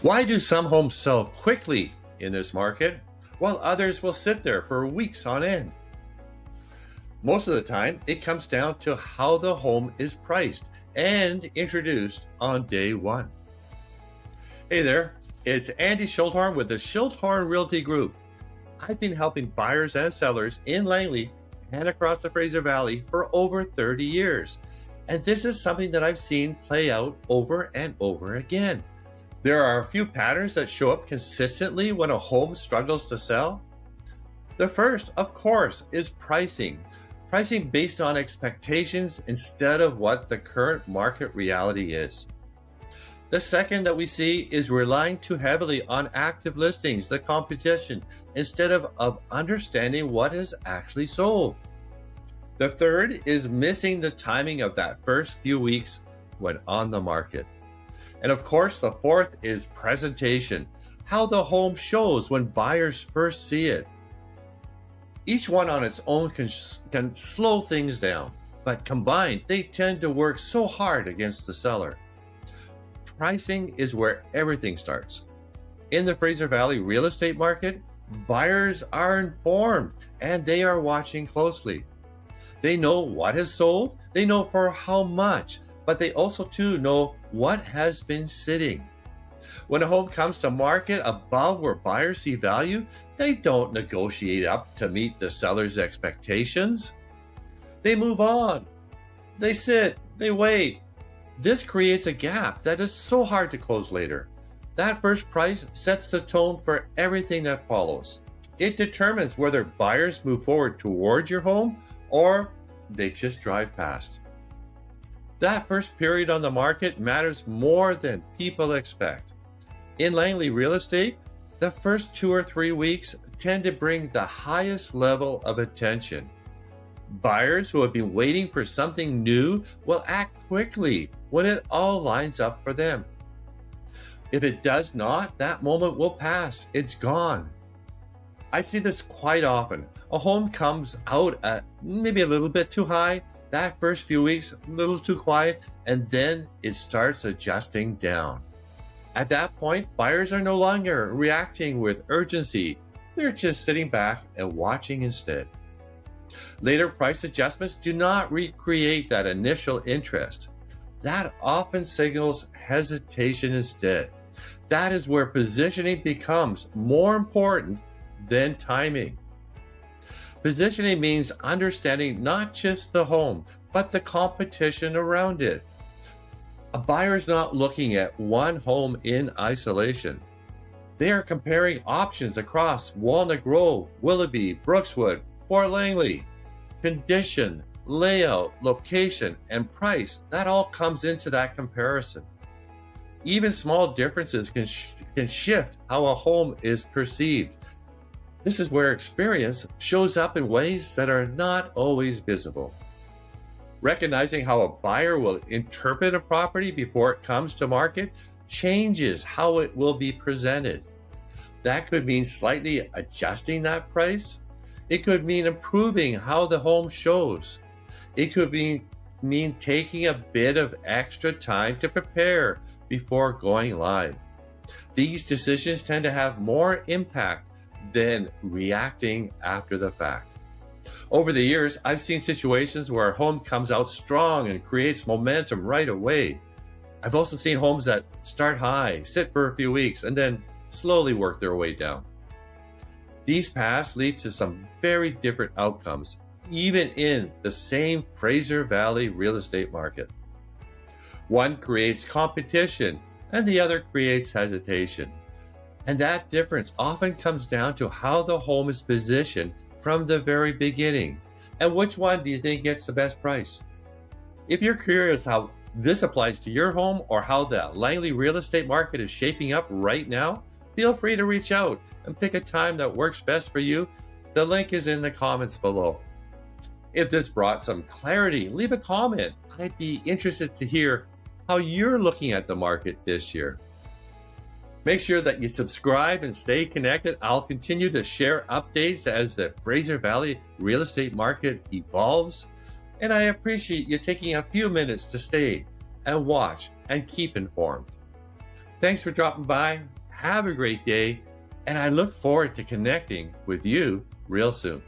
Why do some homes sell quickly in this market while others will sit there for weeks on end? Most of the time, it comes down to how the home is priced and introduced on day one. Hey there, it's Andy Schildhorn with the SCHILDHORN Realty Group. I've been helping buyers and sellers in Langley and across the Fraser Valley for over 30 years. And this is something that I've seen play out over and over again. There are a few patterns that show up consistently when a home struggles to sell. The first, of course, is pricing. Pricing based on expectations instead of what the current market reality is. The second that we see is relying too heavily on active listings, the competition, instead of understanding what is actually sold. The third is missing the timing of that first few weeks when on the market. And of course, the fourth is presentation, how the home shows when buyers first see it. Each one on its own can slow things down, but combined, they tend to work so hard against the seller. Pricing is where everything starts. In the Fraser Valley real estate market, buyers are informed and they are watching closely. They know what has sold, they know for how much, but they also too know what has been sitting. When a home comes to market above where buyers see value, they don't negotiate up to meet the seller's expectations. They move on. They sit, they wait. This creates a gap that is so hard to close later. That first price sets the tone for everything that follows. It determines whether buyers move forward towards your home or they just drive past. That first period on the market matters more than people expect. In Langley real estate, the first 2 or 3 weeks tend to bring the highest level of attention. Buyers who have been waiting for something new will act quickly when it all lines up for them. If it does not, that moment will pass. It's gone. I see this quite often. A home comes out at maybe a little bit too high. That first few weeks, a little too quiet, and then it starts adjusting down. At that point, buyers are no longer reacting with urgency. They're just sitting back and watching instead. Later price adjustments do not recreate that initial interest. That often signals hesitation instead. That is where positioning becomes more important than timing. Positioning means understanding not just the home, but the competition around it. A buyer is not looking at one home in isolation. They are comparing options across Walnut Grove, Willoughby, Brookswood, Fort Langley. Condition, layout, location, and price, that all comes into that comparison. Even small differences can shift how a home is perceived. This is where experience shows up in ways that are not always visible. Recognizing how a buyer will interpret a property before it comes to market changes how it will be presented. That could mean slightly adjusting that price. It could mean improving how the home shows. It could mean taking a bit of extra time to prepare before going live. These decisions tend to have more impact than reacting after the fact. Over the years, I've seen situations where a home comes out strong and creates momentum right away. I've also seen homes that start high, sit for a few weeks, and then slowly work their way down. These paths lead to some very different outcomes, even in the same Fraser Valley real estate market. One creates competition, and the other creates hesitation. And that difference often comes down to how the home is positioned from the very beginning. And which one do you think gets the best price? If you're curious how this applies to your home or how the Langley real estate market is shaping up right now, feel free to reach out and pick a time that works best for you. The link is in the comments below. If this brought some clarity, leave a comment. I'd be interested to hear how you're looking at the market this year. Make sure that you subscribe and stay connected. I'll continue to share updates as the Fraser Valley real estate market evolves. And I appreciate you taking a few minutes to stay and watch and keep informed. Thanks for dropping by. Have a great day, and I look forward to connecting with you real soon.